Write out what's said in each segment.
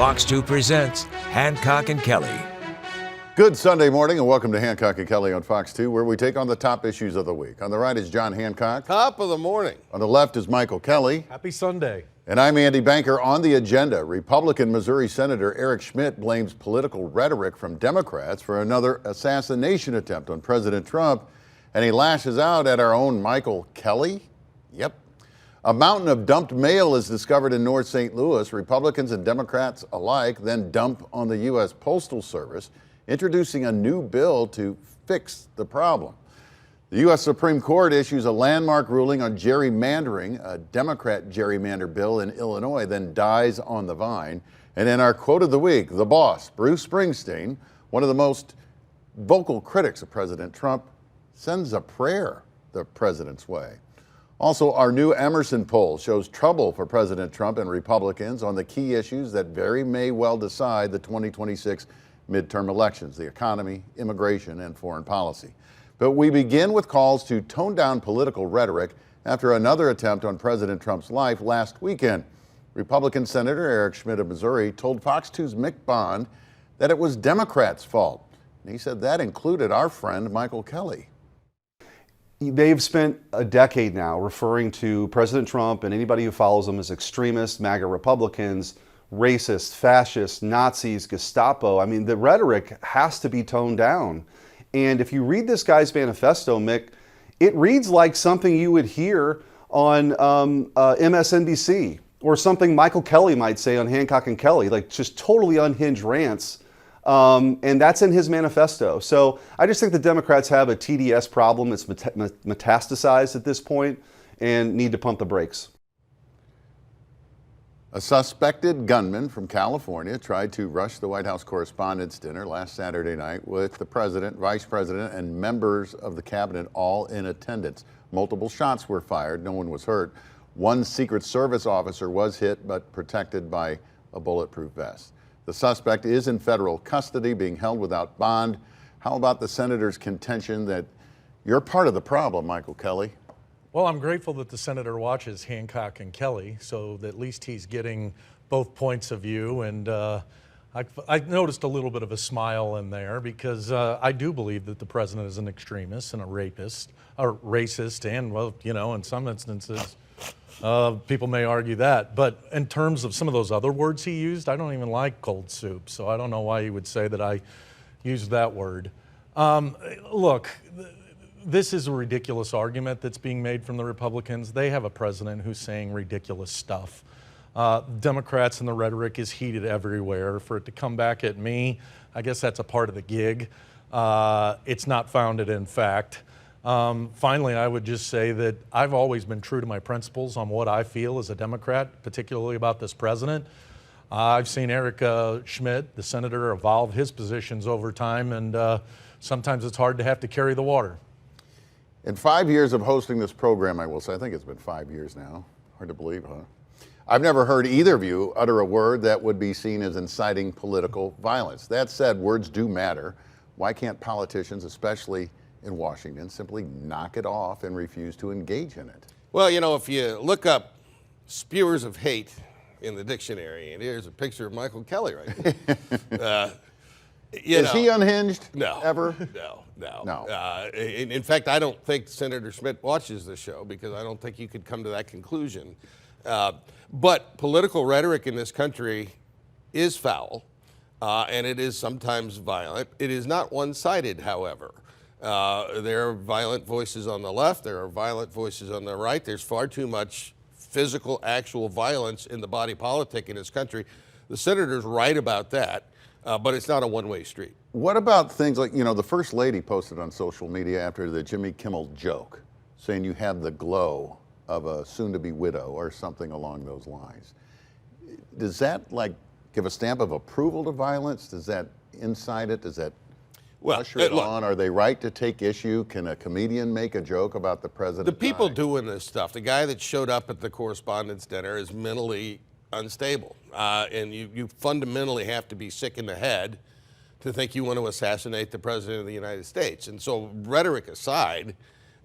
Fox 2 presents Hancock and Kelley. Good Sunday morning and welcome to Hancock and Kelley on Fox 2, where we take on the top issues of the week. On the right is John Hancock. Top of the morning. On the left is Michael Kelley. Happy Sunday. And I'm Andy Banker. On the agenda, Republican Missouri Senator Eric Schmitt blames political rhetoric from Democrats for another assassination attempt on President Trump, and he lashes out at our own Michael Kelley. Yep. A mountain of dumped mail is discovered in North St. Louis. Republicans and Democrats alike then dump on the U.S. Postal Service, introducing a new bill to fix the problem. The U.S. Supreme Court issues a landmark ruling on gerrymandering. A Democrat gerrymander bill in Illinois then dies on the vine. And in our quote of the week, the boss, Bruce Springsteen, one of the most vocal critics of President Trump, sends a prayer the president's way. Also, our new Emerson poll shows trouble for President Trump and Republicans on the key issues that may well decide the 2026 midterm elections: the economy, immigration, and foreign policy. But we begin with calls to tone down political rhetoric after another attempt on President Trump's life last weekend. Republican Senator Eric Schmitt of Missouri told Fox 2's Mick Bond that it was Democrats' fault. And he said that included our friend Michael Kelley. They've spent a decade now referring to President Trump and anybody who follows him as extremists, MAGA Republicans, racist, fascist, Nazis, Gestapo. I mean, the rhetoric has to be toned down. And if you read this guy's manifesto, Mick, it reads like something you would hear on MSNBC or something Michael Kelley might say on Hancock and Kelley, like just totally unhinged rants. And that's in his manifesto. So I just think the Democrats have a TDS problem. It's metastasized at this point and need to pump the brakes. A suspected gunman from California tried to rush the White House Correspondents' Dinner last Saturday night with the president, vice president, and members of the cabinet all in attendance. Multiple shots were fired. No one was hurt. One Secret Service officer was hit but protected by a bulletproof vest. The suspect is in federal custody, being held without bond. How about the senator's contention that you're part of the problem, Michael Kelley? Well, I'm grateful that the senator watches Hancock and Kelley, so that at least he's getting both points of view. And I noticed a little bit of a smile in there because I do believe that the president is an extremist and a rapist, or racist, and, well, you know, in some instances, people may argue that. But in terms of some of those other words he used, I don't even like cold soup, so I don't know why he would say that I used that word. Look, this is a ridiculous argument that's being made from the Republicans. They have a president who's saying ridiculous stuff. Democrats and the rhetoric is heated everywhere. For it to come back at me, I guess that's a part of the gig. It's not founded in fact. Finally, I would just say that I've always been true to my principles on what I feel as a Democrat, particularly about this president. I've seen Eric Schmitt, the senator, evolve his positions over time, and sometimes it's hard to have to carry the water. In 5 years of hosting this program, I will say, I think it's been 5 years now. Hard to believe, huh? I've never heard either of you utter a word that would be seen as inciting political violence. That said, words do matter. Why can't politicians, especially in Washington, simply knock it off and refuse to engage in it? Well, you know, if you look up spewers of hate in the dictionary, and here's a picture of Michael Kelley right here. Is he unhinged? No. Ever? No. In fact, I don't think Senator Schmitt watches the show because I don't think you could come to that conclusion. But political rhetoric in this country is foul, and it is sometimes violent. It is not one-sided, however. There are violent voices on the left. There are violent voices on the right. There's far too much physical, actual violence in the body politic in this country. The senator's right about that. But it's not a one-way street. What about things like, you know, the First Lady posted on social media after the Jimmy Kimmel joke, saying you have the glow of a soon-to-be widow or something along those lines. Does that, like, give a stamp of approval to violence? Does that incite it? Does that usher it on? Are they right to take issue? Can a comedian make a joke about the president? The people doing this stuff, the guy that showed up at the Correspondents' Dinner is mentally unstable. And you fundamentally have to be sick in the head to think you want to assassinate the President of the United States. And so, rhetoric aside,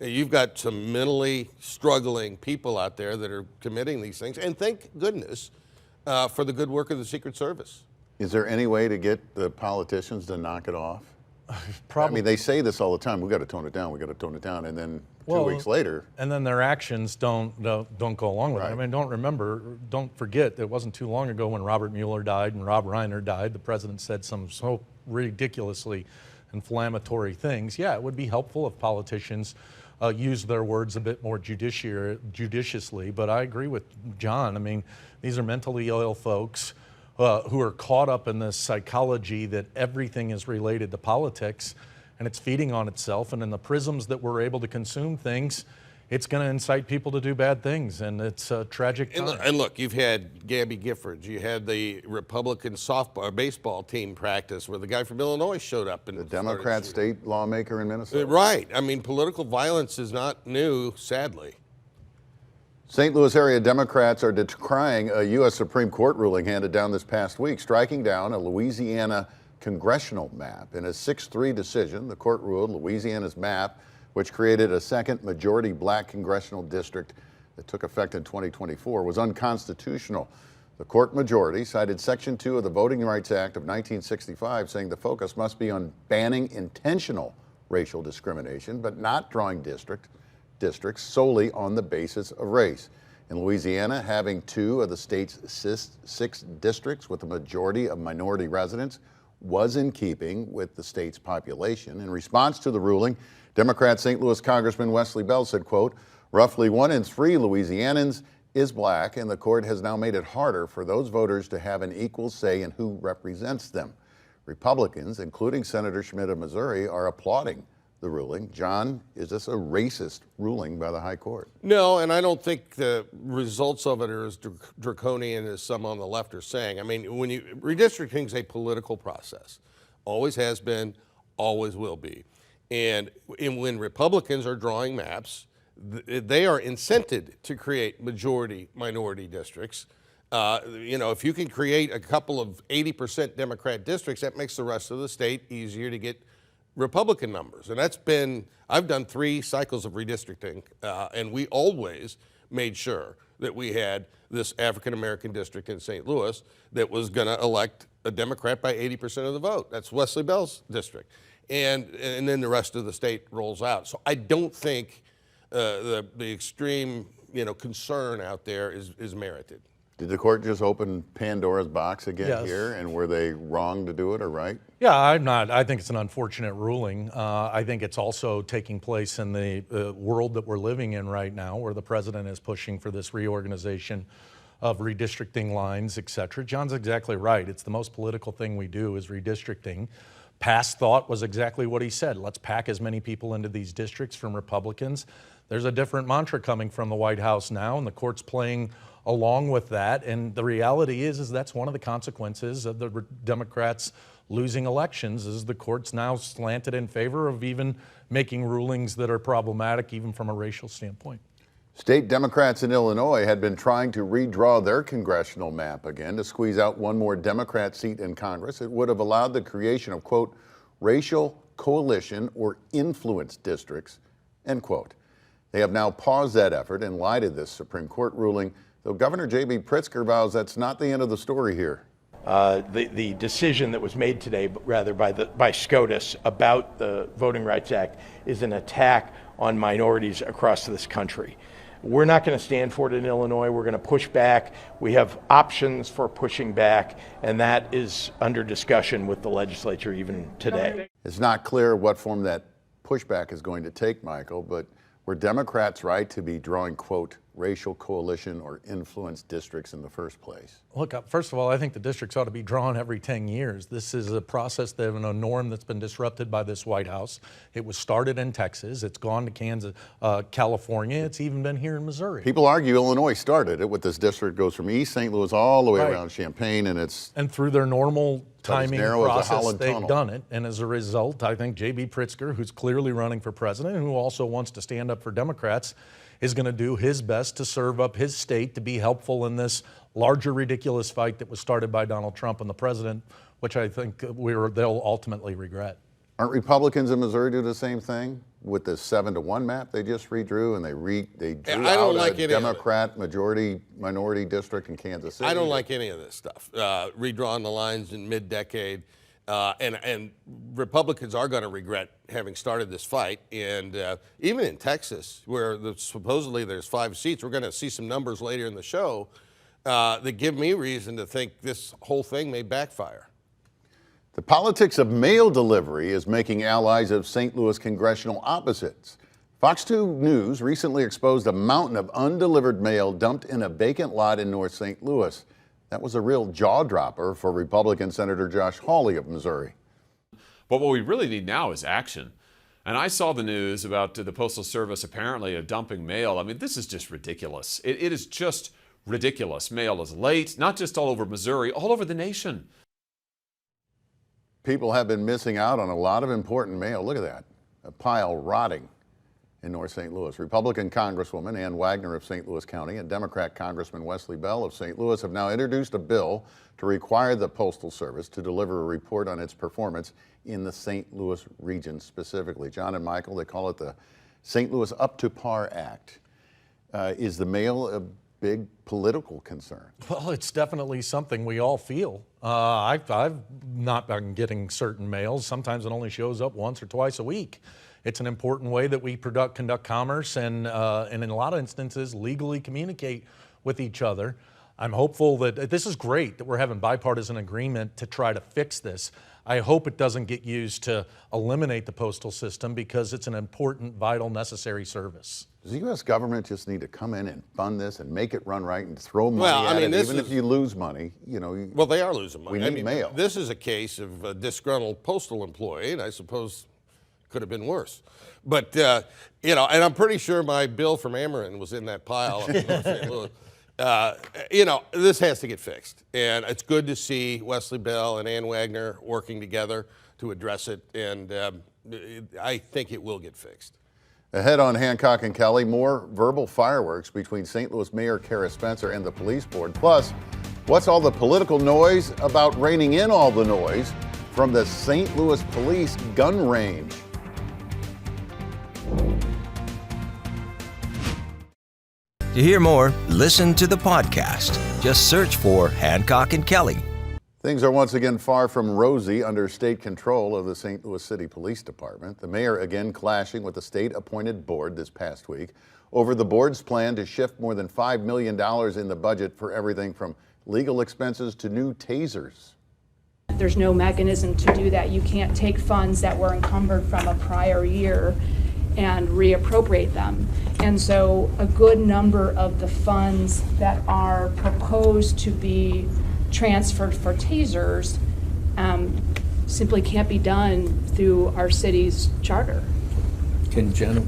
you've got some mentally struggling people out there that are committing these things. And thank goodness for the good work of the Secret Service. Is there any way to get the politicians to knock it off? Probably. I mean, they say this all the time. We got to tone it down. We got to tone it down, and then 2 weeks later, and then their actions don't go along with it. I mean, don't forget, it wasn't too long ago when Robert Mueller died and Rob Reiner died. The president said some so ridiculously inflammatory things. Yeah, it would be helpful if politicians use their words a bit more judiciously. But I agree with John. I mean, these are mentally ill folks who are caught up in this psychology that everything is related to politics, and it's feeding on itself. And in the prisms that we're able to consume things, it's going to incite people to do bad things, and it's a tragic time. And look, you've had Gabby Giffords. You had the Republican softball baseball team practice where the guy from Illinois showed up. And the Democrat state lawmaker in Minnesota. Right. I mean, political violence is not new, sadly. St. Louis area Democrats are decrying a U.S. Supreme Court ruling handed down this past week, striking down a Louisiana congressional map. In a 6-3 decision, the court ruled Louisiana's map, which created a second majority black congressional district that took effect in 2024, was unconstitutional. The court majority cited Section 2 of the Voting Rights Act of 1965, saying the focus must be on banning intentional racial discrimination, but not drawing districts solely on the basis of race. In Louisiana, having 2 of the state's 6 districts with a majority of minority residents was in keeping with the state's population. In response to the ruling, Democrat St. Louis Congressman Wesley Bell said, quote, roughly 1 in 3 Louisianans is black, and the court has now made it harder for those voters to have an equal say in who represents them. Republicans, including Senator Schmitt of Missouri, are applauding the ruling. John, is this a racist ruling by the High Court? No, and I don't think the results of it are as draconian as some on the left are saying. I mean, redistricting is a political process. Always has been, always will be. And when Republicans are drawing maps, they are incented to create majority-minority districts. If you can create a couple of 80% Democrat districts, that makes the rest of the state easier to get Republican numbers. And I've done 3 cycles of redistricting, and we always made sure that we had this African-American district in St. Louis that was going to elect a Democrat by 80% of the vote. That's Wesley Bell's district. And then the rest of the state rolls out. So I don't think the extreme concern out there is merited. Did the court just open Pandora's box again Yes. here, and were they wrong to do it or right? Yeah, I think it's an unfortunate ruling. I think it's also taking place in the world that we're living in right now, where the president is pushing for this reorganization of redistricting lines, et cetera. John's exactly right. It's the most political thing we do is redistricting. Past thought was exactly what he said. Let's pack as many people into these districts from Republicans. There's a different mantra coming from the White House now, and the court's playing along with that. And the reality is that's one of the consequences of the Democrats losing elections, is the court's now slanted in favor of even making rulings that are problematic even from a racial standpoint. State Democrats in Illinois had been trying to redraw their congressional map again to squeeze out one more Democrat seat in Congress. It would have allowed the creation of, quote, racial coalition or influence districts, end quote. They have now paused that effort in light of this Supreme Court ruling, though Governor J.B. Pritzker vows that's not the end of the story here. The decision that was made today, rather by SCOTUS about the Voting Rights Act, is an attack on minorities across this country. We're not going to stand for it in Illinois. We're going to push back. We have options for pushing back, and that is under discussion with the legislature even today. It's not clear what form that pushback is going to take, Michael, but were Democrats right to be drawing, quote, racial coalition or influence districts in the first place? Look, first of all, I think the districts ought to be drawn every 10 years. This is a process and a norm that's been disrupted by this White House. It was started in Texas. It's gone to Kansas, California. It's even been here in Missouri. People argue Illinois started it with this district, goes from East St. Louis all the way around Champaign, and through their normal timing process, they've tunnel. done it. And as a result, I think J.B. Pritzker, who's clearly running for president and who also wants to stand up for Democrats, is going to do his best to serve up his state to be helpful in this larger ridiculous fight that was started by Donald Trump and the president, which I think they'll ultimately regret. Aren't Republicans in Missouri do the same thing with the 7-1 map they just redrew, and they drew I don't out like a any of it. Democrat minority district in Kansas City? I don't like any of this stuff. Redrawing the lines in mid-decade, and Republicans are going to regret having started this fight. And even in Texas, where supposedly there's 5 seats, we're going to see some numbers later in the show that give me reason to think this whole thing may backfire. The politics of mail delivery is making allies of St. Louis congressional opposites. Fox 2 News recently exposed a mountain of undelivered mail dumped in a vacant lot in North St. Louis. That was a real jaw-dropper for Republican Senator Josh Hawley of Missouri. But what we really need now is action. And I saw the news about the Postal Service apparently dumping mail. I mean, this is just ridiculous. It is just ridiculous. Mail is late, not just all over Missouri, all over the nation. People have been missing out on a lot of important mail. Look at that, a pile rotting in North St. Louis. Republican Congresswoman Ann Wagner of St. Louis County and Democrat Congressman Wesley Bell of St. Louis have now introduced a bill to require the Postal Service to deliver a report on its performance in the St. Louis region specifically. John and Michael, they call it the St. Louis Up to Par Act. Is the mail a big political concern? Well, it's definitely something we all feel. I've not been getting certain mails. Sometimes it only shows up once or twice a week. It's an important way that we conduct commerce and in a lot of instances legally communicate with each other. I'm hopeful that this is great that we're having bipartisan agreement to try to fix this. I hope it doesn't get used to eliminate the postal system because it's an important, vital, necessary service. Does the U.S. government just need to come in and fund this and make it run right and throw money at it, even if you lose money? Well, they are losing money. We need mail. This is a case of a disgruntled postal employee, and I suppose could have been worse. But, and I'm pretty sure my bill from Ameren was in that pile up in North St. Louis. This has to get fixed. And it's good to see Wesley Bell and Ann Wagner working together to address it. And I think it will get fixed. Ahead on Hancock and Kelley, more verbal fireworks between St. Louis Mayor Kara Spencer and the police board. Plus, what's all the political noise about reining in all the noise from the St. Louis Police gun range? To hear more, listen to the podcast. Just search for Hancock and Kelley. Things are once again far from rosy under state control of the St. Louis City Police Department. The mayor again clashing with the state-appointed board this past week over the board's plan to shift more than $5 million in the budget for everything from legal expenses to new tasers. There's no mechanism to do that. You can't take funds that were encumbered from a prior year and reappropriate them. And so a good number of the funds that are proposed to be transferred for tasers simply can't be done through our city's charter. Can Jen,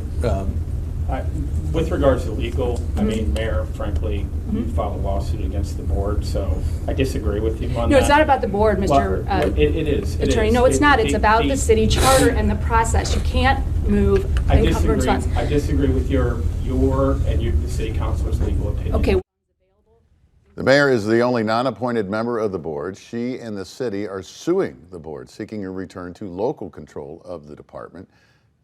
with regards to legal, I mean, Mayor, frankly, you filed a lawsuit against the board, so I disagree with you on that. No, it's not about the board, Mr. It is. Attorney. No, it's not. It's about the city charter and the process. You can't move encumbered funds. I disagree with your and the city councilor's legal opinion. Okay. The mayor is the only non-appointed member of the board. She and the city are suing the board, seeking a return to local control of the department.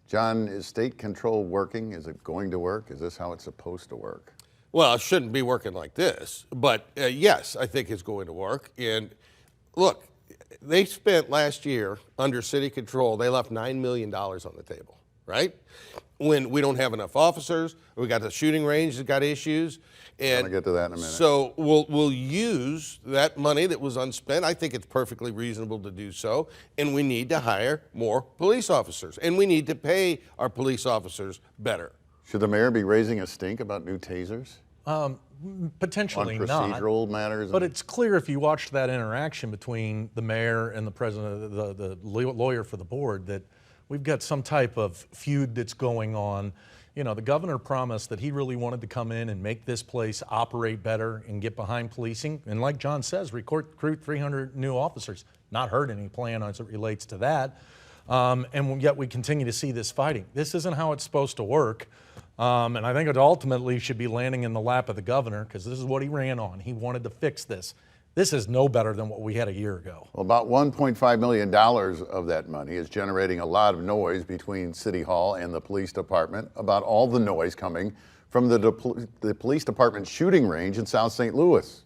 John, is state control working? Is it going to work? Is this how it's supposed to work? Well, it shouldn't be working like this, but yes, I think it's going to work. And look, they spent last year under city control, they left $9 million on the table, right? When we don't have enough officers, we got the shooting range that got issues. And I'll get to that in a minute. So we'll use that money that was unspent. I think it's perfectly reasonable to do so. And we need to hire more police officers. And we need to pay our police officers better. Should the mayor be raising a stink about new tasers? Potentially on not. Procedural matters? But it's clear if you watched that interaction between the mayor and the president, the lawyer for the board, that we've got some type of feud that's going on. You know, the governor promised that he really wanted to come in and make this place operate better and get behind policing. And like John says, recruit 300 new officers. Not heard any plan as it relates to that. And yet we continue to see this fighting. This isn't how it's supposed to work. And I think it ultimately should be landing in the lap of the governor because this is what he ran on. He wanted to fix this. This is no better than what we had a year ago. Well, about $1.5 million of that money is generating a lot of noise between City Hall and the police department about all the noise coming from the police department shooting range in South St. Louis.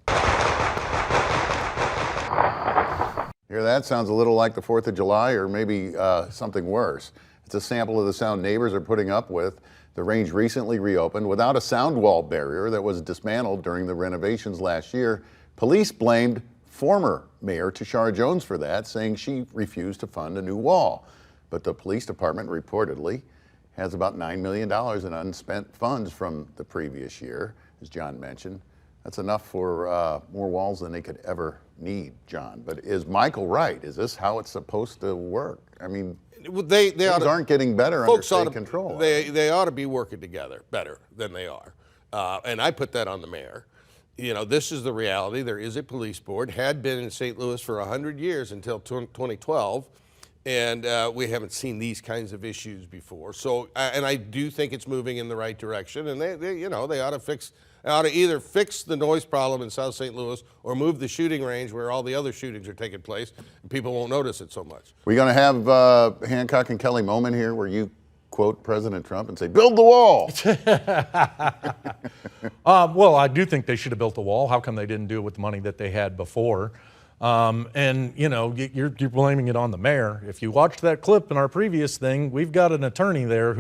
Hear that? Sounds a little like the 4th of July or maybe something worse. It's a sample of the sound neighbors are putting up with. The range recently reopened without a sound wall barrier that was dismantled during the renovations last year. Police blamed former Mayor Tashara Jones for that, saying she refused to fund a new wall. But the police department reportedly has about $9 million in unspent funds from the previous year, as John mentioned. That's enough for more walls than they could ever need, John. But is Michael right? Is this how it's supposed to work? I mean, things aren't getting better under state control. They ought to be working together better than they are. And I put that on the mayor. You know, this is the reality. There is a police board, had been in St. Louis for 100 years until 2012, and we haven't seen these kinds of issues before. So, and I do think it's moving in the right direction, and they ought to either fix the noise problem in South St. Louis or move the shooting range where all the other shootings are taking place, and people won't notice it so much. We're going to have Hancock and Kelley moment here where you quote President Trump and say, build the wall. Well, I do think they should have built the wall. How come they didn't do it with the money that they had before? And, you know, you're blaming it on the mayor. If you watched that clip in our previous thing, we've got an attorney there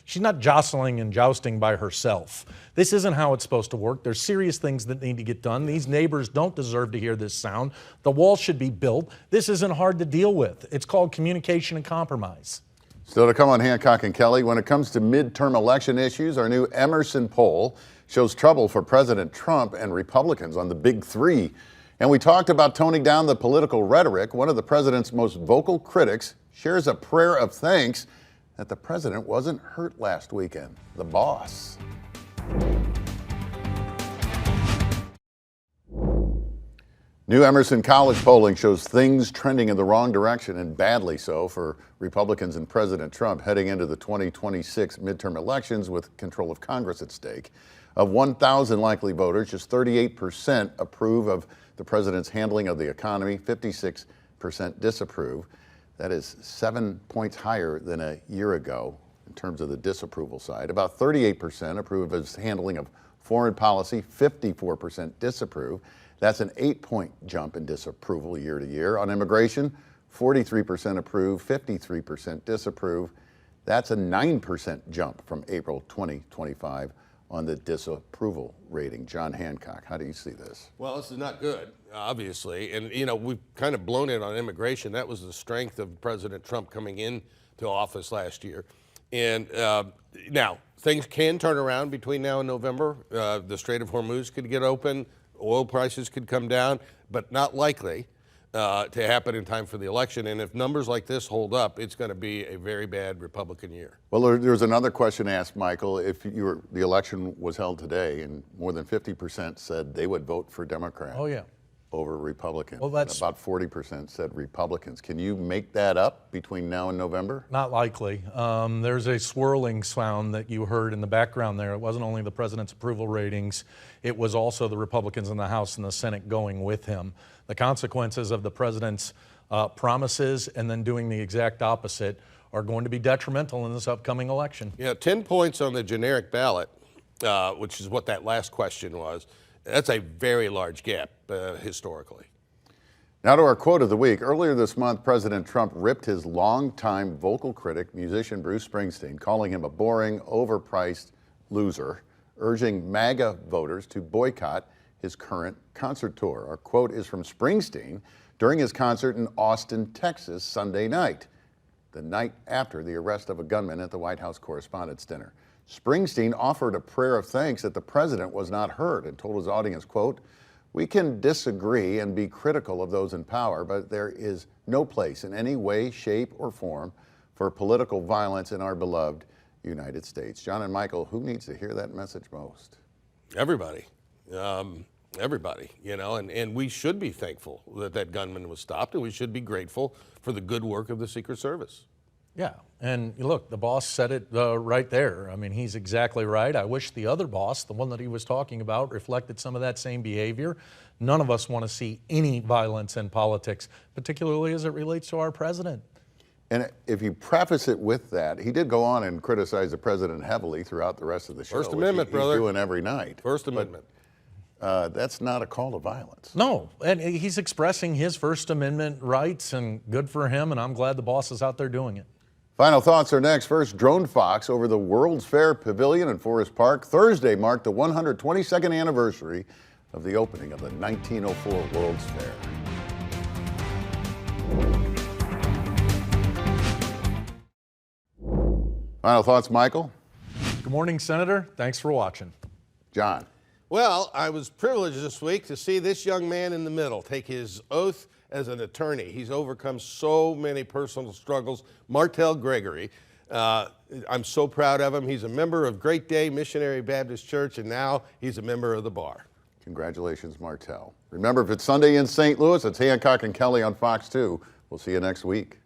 she's not jostling and jousting by herself. This isn't how it's supposed to work. There's serious things that need to get done. These neighbors don't deserve to hear this sound. The wall should be built. This isn't hard to deal with. It's called communication and compromise. Still to come on Hancock and Kelley, when it comes to midterm election issues, our new Emerson poll shows trouble for President Trump and Republicans on the big three. And we talked about toning down the political rhetoric. One of the president's most vocal critics shares a prayer of thanks that the president wasn't hurt last weekend. The boss. New Emerson College polling shows things trending in the wrong direction, and badly so, for Republicans and President Trump heading into the 2026 midterm elections with control of Congress at stake. Of 1,000 likely voters, just 38% approve of the president's handling of the economy, 56% disapprove. That is 7 points higher than a year ago in terms of the disapproval side. About 38% approve of his handling of foreign policy, 54% disapprove. That's an 8-point jump in disapproval year to year. On immigration, 43% approve, 53% disapprove. That's a 9% jump from April 2025 on the disapproval rating. John Hancock, how do you see this? Well, this is not good, obviously. And, you know, we've kind of blown it on immigration. That was the strength of President Trump coming into office last year. And now, things can turn around between now and November. The Strait of Hormuz could get open. Oil prices could come down, but not likely to happen in time for the election. And if numbers like this hold up, it's going to be a very bad Republican year. Well, there's another question asked, Michael. If the election was held today and more than 50% said they would vote for Democrat over Republican, well, that's about 40% said Republicans. Can you make that up between now and November? Not likely. There's a swirling sound that you heard in the background there. It wasn't only the president's approval ratings, it was also the Republicans in the House and the Senate going with him. The consequences of the president's promises and then doing the exact opposite are going to be detrimental in this upcoming election. Yeah, 10 points on the generic ballot, which is what that last question was. That's a very large gap historically. Now to our quote of the week. Earlier this month, President Trump ripped his longtime vocal critic, musician Bruce Springsteen, calling him a boring, overpriced loser, urging MAGA voters to boycott his current concert tour. Our quote is from Springsteen during his concert in Austin, Texas, Sunday night, the night after the arrest of a gunman at the White House Correspondents' Dinner. Springsteen offered a prayer of thanks that the president was not hurt and told his audience, quote, "We can disagree and be critical of those in power, but there is no place in any way, shape, or form for political violence in our beloved United States." John and Michael, who needs to hear that message most? Everybody. Everybody, you know, and we should be thankful that that gunman was stopped, and we should be grateful for the good work of the Secret Service. Yeah, and look, the boss said it right there. I mean, he's exactly right. I wish the other boss, the one that he was talking about, reflected some of that same behavior. None of us want to see any violence in politics, particularly as it relates to our president. And if you preface it with that, he did go on and criticize the president heavily throughout the rest of the show. First Amendment, which he's brother. doing every night. First Amendment. That's not a call to violence. No, and he's expressing his First Amendment rights, and good for him, and I'm glad the boss is out there doing it. Final thoughts are next. First, drone fox over the World's Fair Pavilion in Forest Park. Thursday marked the 122nd anniversary of the opening of the 1904 World's Fair. Final thoughts, Michael? Good morning, Senator. Thanks for watching. John? Well, I was privileged this week to see this young man in the middle take his oath as an attorney. He's overcome so many personal struggles. Martell Gregory, I'm so proud of him. He's a member of Great Day Missionary Baptist Church, and now he's a member of the bar. Congratulations, Martell. Remember, if it's Sunday in St. Louis, it's Hancock and Kelley on Fox 2. We'll see you next week.